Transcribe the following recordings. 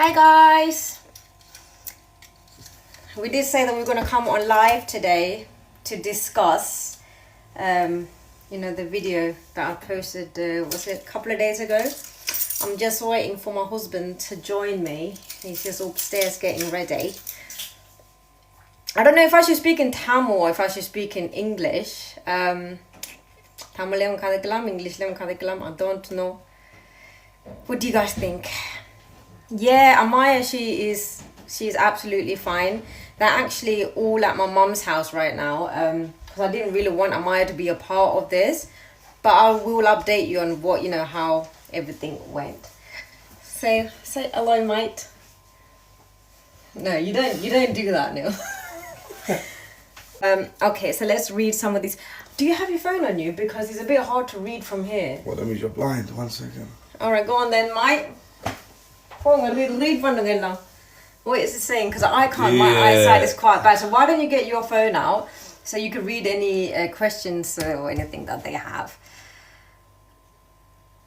Hi guys! We did say that we're going to come on live today to discuss, the video that I posted, was it a couple of days ago? I'm just waiting for my husband to join me. He's just upstairs getting ready. I don't know if I should speak in Tamil or if I should speak in English. Tamil English, I don't know. What do you guys think? Yeah, Amaya, she's absolutely fine. They're actually all at my mum's house right now. Because I didn't really want Amaya to be a part of this, but I will update you on what how everything went. Say hello, mate. No, you don't do that, Neil. Okay, so let's read some of these. Do you have your phone on you? Because it's a bit hard to read from here. Well, that means you're blind. 1 second. Alright, go on then, mate. Read one again. What is it saying? Because I can't, my eyesight is quite bad. So why don't you get your phone out so you can read any questions or anything that they have.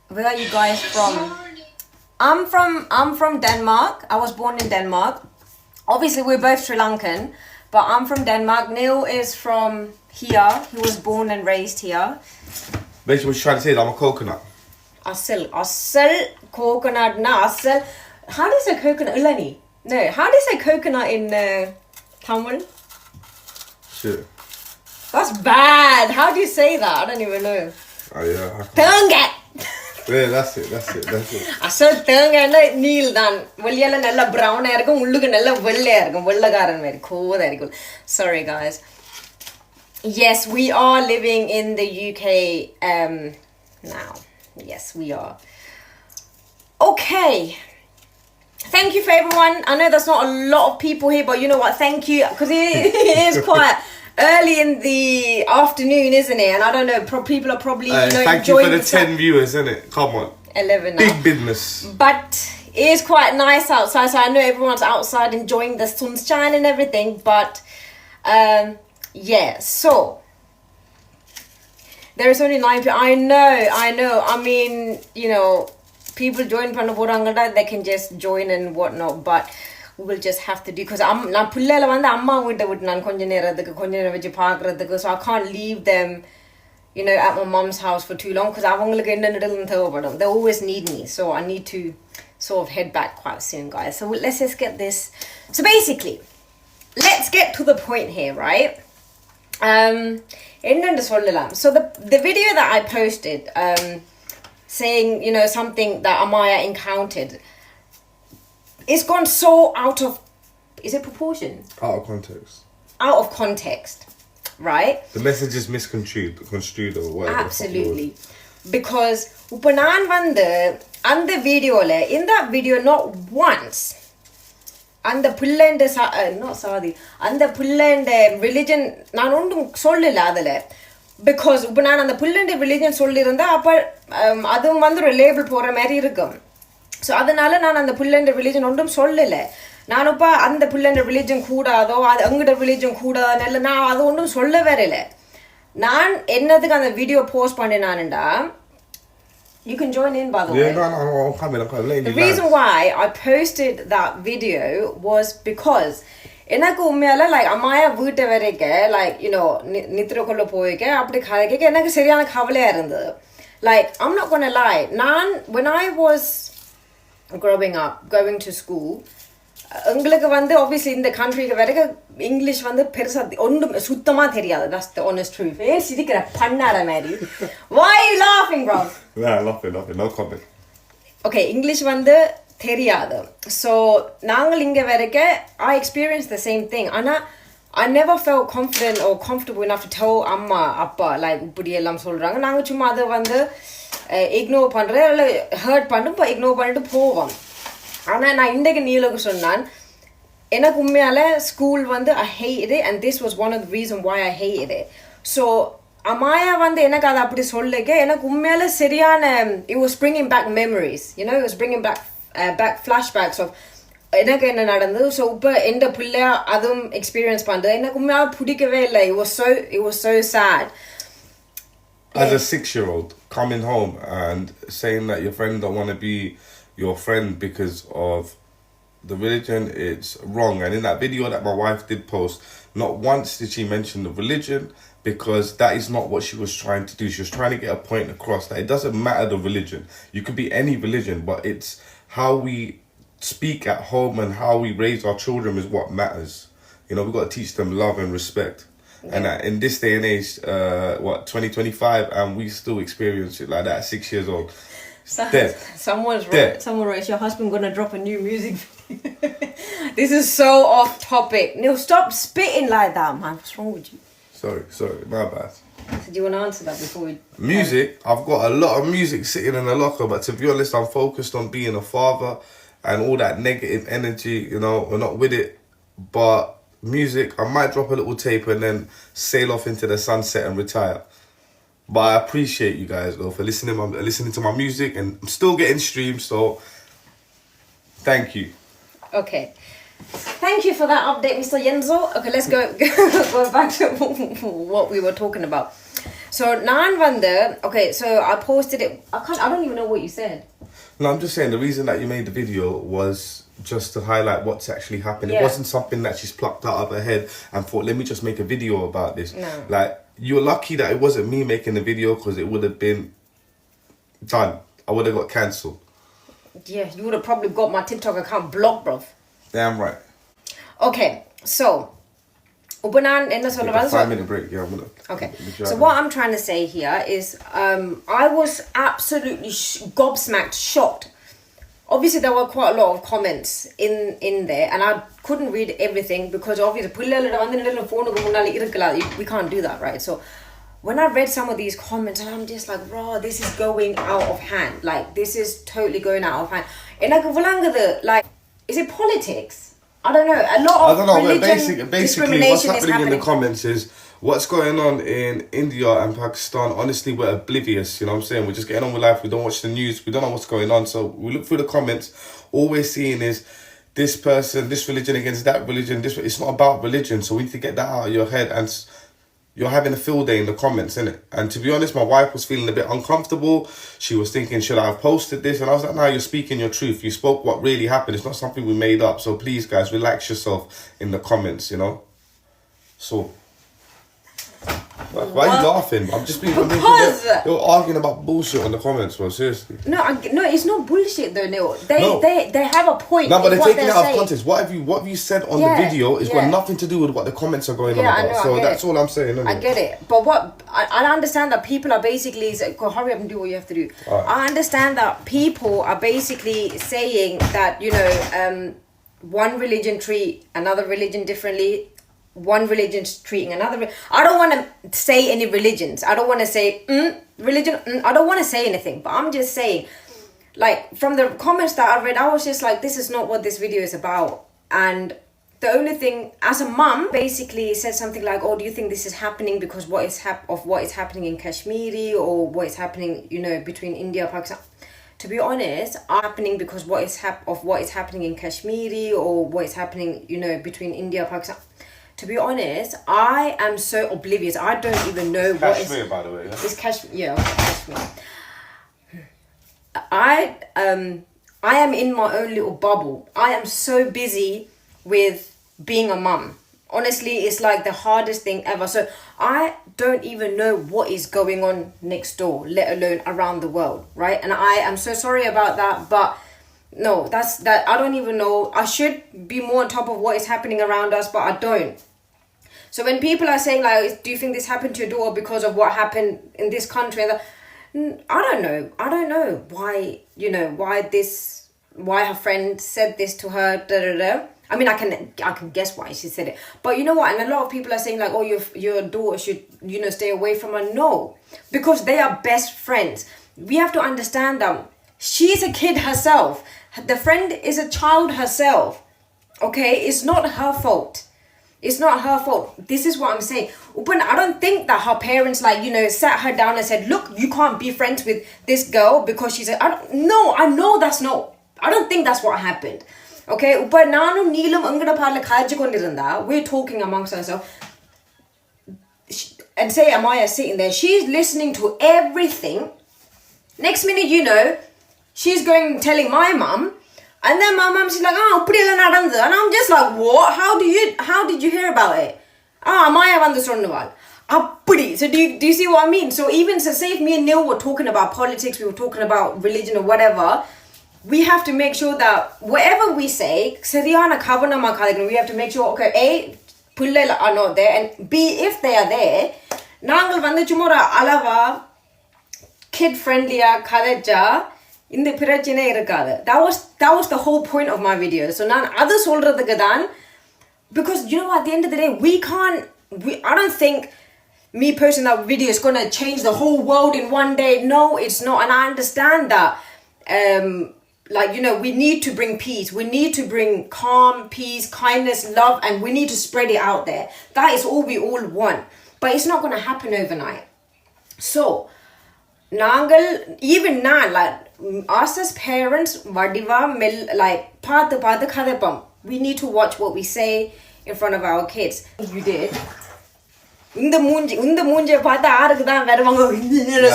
Where are you guys from? I'm from Denmark. I was born in Denmark. Obviously, we're both Sri Lankan, but I'm from Denmark. Neil is from here. He was born and raised here. Basically, what you're trying to say is I'm a coconut. Asal coconut na asal. How do you say coconut? Ulani? No, how do you say coconut in Tamil? Shit. That's bad. How do you say that? I don't even know. Oh yeah. Thanga. Yeah, that's it. Asal thanga na Neil dan. Velliyala nalla brown irukkum ulluku nalla vellaya irukkum. Vellagaran mari cool irukkum. Sorry guys. Yes, we are living in the UK now. Yes, we are. Okay. Thank you for everyone. I know there's not a lot of people here, but you know what? Thank you. Because it is quite early in the afternoon, isn't it? And I don't know, people are probably thank you for the 10 viewers, isn't it? Come on. 11 now. Big business. But it is quite nice outside, so I know everyone's outside enjoying the sunshine and everything. But, yeah, so... There's only 9 people. I know. I mean, people join Panapurangada, they can just join and whatnot, but we'll just have to do, because I'm not pullela vanda amma vitta vittu nan konja nera vechi paakradhukku, so I can't leave them, at my mom's house for too long, because avangalukku enna nidalum thevapadum. They always need me, so I need to sort of head back quite soon, guys. So let's just get this. So basically, let's get to the point here, right? So the video that I posted saying something that Amaya encountered, it's gone so out of, is it proportion? Out of context, right? The message is misconstrued or whatever. Absolutely. Because upa naan vande and video in that video not once அந்த புள்ளண்ட not sorry அந்த புள்ளண்ட religion நான் ஒன்றும் சொல்லல அதுல, because இப்போ நான் அந்த புள்ளண்ட religion சொல்லியிருந்தா அப்ப அதுவும் ஒரு லேபிள் போற மாதிரி இருக்கும். ஸோ அதனால நான் அந்த புள்ளண்ட religion ஒன்றும் சொல்லல. நான் இப்போ அந்த புள்ளண்ட religion கூடாதோ அது எங்கட religion கூடாதோ நான் அது ஒன்றும் சொல்ல வரல. நான் என்னதுக்கு அந்த வீடியோ போஸ்ட் பண்ணினான்டா, you can join in, by the way. No, I'm coming. The reason why I posted that video was because எனக்கு உண்மையால like அம்மாயா வீட்டை வரைக்கும் like நித்திரக்குள்ள போய்க்க அப்படி கதைக்க எனக்கு சரியான கவலையா இருந்தது. Like I'm not gonna lie, when I was growing up, going to school, உங்களுக்கு obviously இந்த கண்ட்ரிக்கு வரைக்கும் இங்கிலீஷ் பெருசா ஒன்றும் சுத்தமா தெரியாது. That's the honest truth. சிரிக்கிற பண்ணாட மாதிரி. Why are you laughing, bro? Nah, laughing, no comment. Okay, English தெரியாது. So நாங்கள் இங்க வரைக்கும் I experienced the same thing. ஆனா I never felt confident or comfortable enough to tell அம்மா அப்பா like இப்படி எல்லாம் சொல்றாங்க. நாங்க சும்மா அதை இக்னோர் பண்றேன், இல்லை ஹர்ட் பண்ணிட்டு இக்னோர் பண்ணிட்டு போவோம். ஆனா நான் இன்றைக்கு நீலுக்கு சொன்னான், எனக்கு உண்மையால school I hated it, and this was one of the reasons why I hated it. So Amaya எனக்கு அதை அப்படி சொல்லிக்க எனக்கு உண்மையால சரியான, it was bringing back memories, it was bringing back flashbacks of எனக்கு என்ன நடந்தது. ஸோ இப்போ எந்த பிள்ளையா அதுவும் எக்ஸ்பீரியன்ஸ் பண்றது எனக்கு உண்மையால பிடிக்கவே இல்லை. it was so sad. As a 6-year-old coming home and saying that your friend don't want to be your friend because of the religion, it's wrong. And in that video that my wife did post, not once did she mention the religion, because that is not what she was trying to do. She was trying to get a point across that it doesn't matter the religion. You could be any religion, but it's how we speak at home and how we raise our children is what matters. You know, we've got to teach them love and respect. Yeah. And in this day and age, 2025, and we still experience it like that at 6 years old. Someone wrote, your husband gonna drop a new music video. This is so off topic. Neil, stop spitting like that, man. What's wrong with you? Sorry, my bad. So do you want to answer that before we... Music, I've got a lot of music sitting in the locker, but to be honest, I'm focused on being a father and all that negative energy, you know, we're not with it. But music, I might drop a little tape and then sail off into the sunset and retire. But I appreciate you guys, though, for listening to my music, and I'm still getting streams, so thank you. Okay. Thank you for that update, Mr. Yenzo. Okay, let's go back to what we were talking about. So, Nan Vanda, okay, so I posted it. I don't even know what you said. No, I'm just saying the reason that you made the video was just to highlight what's actually happened. Yeah. It wasn't something that she's plucked out of her head and thought, let me just make a video about this. No. Like, you're lucky that it wasn't me making the video, because it would have been done. I would have got cancelled. Yeah, you would have probably got my TikTok account blocked, bruv. Damn right. Okay, so... Take a 5-minute break, yeah. Okay, so what I'm trying to say here is I was absolutely gobsmacked, shocked. Obviously, there were quite a lot of comments in there, and I couldn't read everything because obviously we can't do that, right? So when I read some of these comments, and I'm just like, bro, this is going out of hand. Like, this is totally going out of hand. And like, is it politics? I don't know. A lot of religion basically what's happening in the comments is what's going on in India and Pakistan. Honestly, we're oblivious. You know what I'm saying? We're just getting on with life. We don't watch the news. We don't know what's going on. So we look through the comments. All we're seeing is this person, this religion against that religion. It's not about religion. So we need to get that out of your head. And you're having a field day in the comments, innit? And to be honest, my wife was feeling a bit uncomfortable. She was thinking, should I have posted this? And I was like, no, you're speaking your truth. You spoke what really happened. It's not something we made up. So please, guys, relax yourself in the comments, you know? So... Why are you laughing? I'm just being... Because... You're arguing about bullshit on the comments, bro. Seriously. No, it's not bullshit though, Neil. They have a point. No, but they're taking it out of context. What have you said on the video is got nothing to do with what the comments are going on about. I know, so that's all I'm saying. I get it. But what... I understand that people are basically... Go, hurry up and do what you have to do. Right. I understand that people are basically saying that, you know, one religion treat another religion differently. One religion's treating another. I don't want to say any religions. I don't want to say religion. I don't want to say anything. But I'm just saying, like, from the comments that I read, I was just like, this is not what this video is about. And the only thing, as a mum, basically said something like, oh, do you think this is happening because what is happening in Kashmiri, or what is happening, you know, between India and Pakistan? To be honest, happening because what is happening in Kashmiri, or what is happening, you know, between India and Pakistan. To be honest, I am so oblivious. I don't even know what is... Kashmir, by the way. Yeah? It's Kashmir. Yeah, Kashmir. I am in my own little bubble. I am so busy with being a mum. Honestly, it's like the hardest thing ever. So I don't even know what is going on next door, let alone around the world, right? And I am so sorry about that, but... No, I don't even know. I should be more on top of what is happening around us, but I don't. So when people are saying, like, do you think this happened to your daughter because of what happened in this country? I don't know. I don't know why, you know, why her friend said this to her, I mean, I can guess why she said it. But you know what? And a lot of people are saying, like, oh, your daughter should, you know, stay away from her. No, because they are best friends. We have to understand that she's a kid herself. The friend is a child herself. Okay? It's not her fault. It's not her fault. This is what I'm saying. But I don't think that her parents, like, you know, sat her down and said, look, you can't be friends with this girl because she's a... I know that's not... I don't think that's what happened. Okay? But nanu neelam angada parla kajikondirunda. We're talking amongst ourselves. And say Amaya sitting there. She's listening to everything. Next minute, you know... She's telling my mum, And then my mom's like, and I'm just like, what? How did you hear about it? Amaya vandu sonnuval. So do you see what I mean? So even so, say if me and Neil were talking about politics, we were talking about religion or whatever, we have to make sure that whatever we say, we have to make sure, okay, A, pillai are not there, and B, if they are there, நாங்கள் வந்து சும்மா ஒரு அளவா kid friendly-ஆ கதைச்சா இந்த பிரச்சனை இருக்காது. That was the whole point of my video. So நான் அது சொல்றதுக்கு தான், because you know at the end of the day I don't think me posting that video is going to change the whole world in one day. No, it's not. And I understand that like, you know, we need to bring peace. We need to bring calm, peace, kindness, love, and we need to spread it out there. That is all we all want. But it's not going to happen overnight. So, even now, like, us as parents, like, we need to watch what we say in front of our kids. You did. இந்த மூஞ்சியை பார்த்து ஆருக்கு தான் வருவாங்க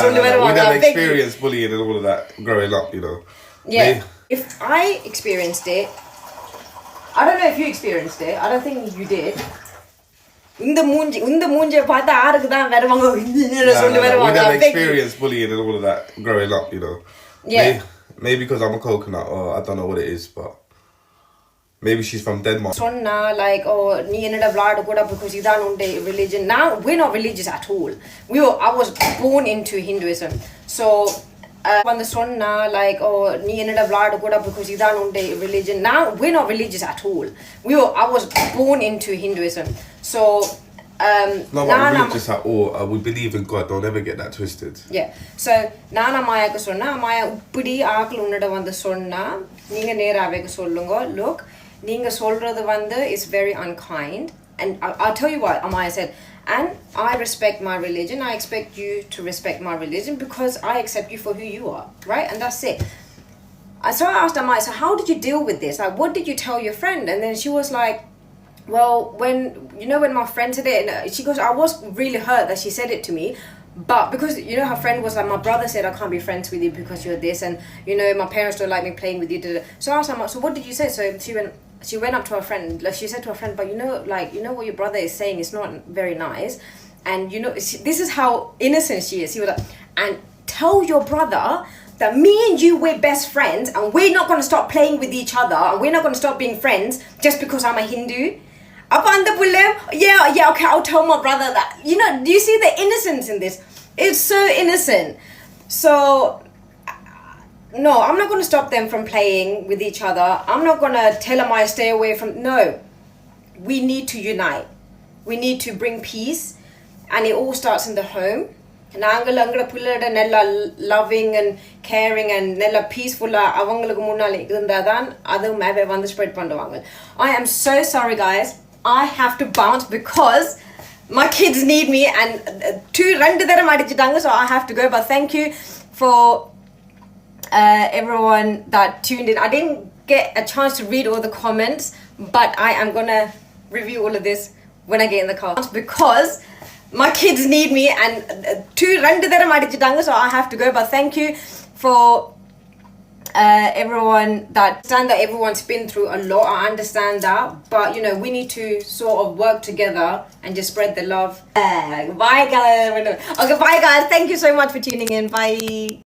சொல்லி வருவாங்க. We never experienced bullying and all of that growing up, you know. Yeah. If I experienced it, I don't know if you experienced it. I don't think you did. இந்த மூஞ்சியை பார்த்து ஆருக்கு தான் வருவாங்க சொல்லி வருவாங்க. We never experienced bullying and all of that growing up, you know. Yeah. Maybe because I'm a coconut, or I don't know what it is, but maybe she's from Denmark. Sonna like, oh, நீ என்னடா விளையாட கூட because இதான் உன்ட religion. Now we're not religious at all. I was born into Hinduism. So வந்து சொன்னா like, oh, நீ என்னடா விளையாட கூட because இதான் உன்ட religion. Now we're not religious at all. I was born into Hinduism. So no, we're religious at all. We believe in God. Don't ever get that twisted. Yeah. So நான் அம்மாயாக்கு சொன்னா, அம்மாயா இப்படி ஆக்கள் உன்னட வந்து சொன்னா நீங்க நேராவே சொல்லுங்க. Look, நீங்க சொல்றது வந்து is very unkind. And I'll tell you what Amaya said. And I respect my religion. I expect you to respect my religion because I accept you for who you are. Right? And that's it. So I asked Amaya, so how did you deal with this? Like, what did you tell your friend? And then she was like, well, when my friend said it, she goes, I was really hurt that she said it to me. But because, you know, her friend was like, my brother said I can't be friends with you because you're this. And, you know, my parents don't like me playing with you. So I asked her, so what did you say? So she went up to her friend. Like, she said to her friend, but you know what your brother is saying is not very nice. And, you know, this is how innocent she is. She was like, and tell your brother that me and you, we're best friends. And we're not going to stop playing with each other. And we're not going to stop being friends just because I'm a Hindu. Yeah, okay, I'll tell my brother that. You know, do you see the innocence in this? It's so innocent. So, no, I'm not going to stop them from playing with each other. I'm not going to tell Amaya stay away from... No. We need to unite. We need to bring peace. And it all starts in the home. நாங்கள் அங்கட பிள்ளைட நல்லா loving and caring and நல்லா peaceful-ஆ அவங்களுக்கு முன்னால இருந்தாதான் அது மேவே வந்து spread பண்ணுவாங்க. I am so sorry, guys. I have to bounce because my kids need me and ரெண்டு தரம் அடிச்சிட்டாங்க, so I have to go. But thank you for everyone that tuned in. I didn't get a chance to read all the comments, but I am gonna review all of this when I get in the car because my kids need me and ரெண்டு தரம் அடிச்சிட்டாங்க, so I have to go. But thank you for everyone that everyone's been through a lot. I understand that, but you know, we need to sort of work together and just spread the love. Bye guys. Okay, bye guys. Thank you so much for tuning in. Bye.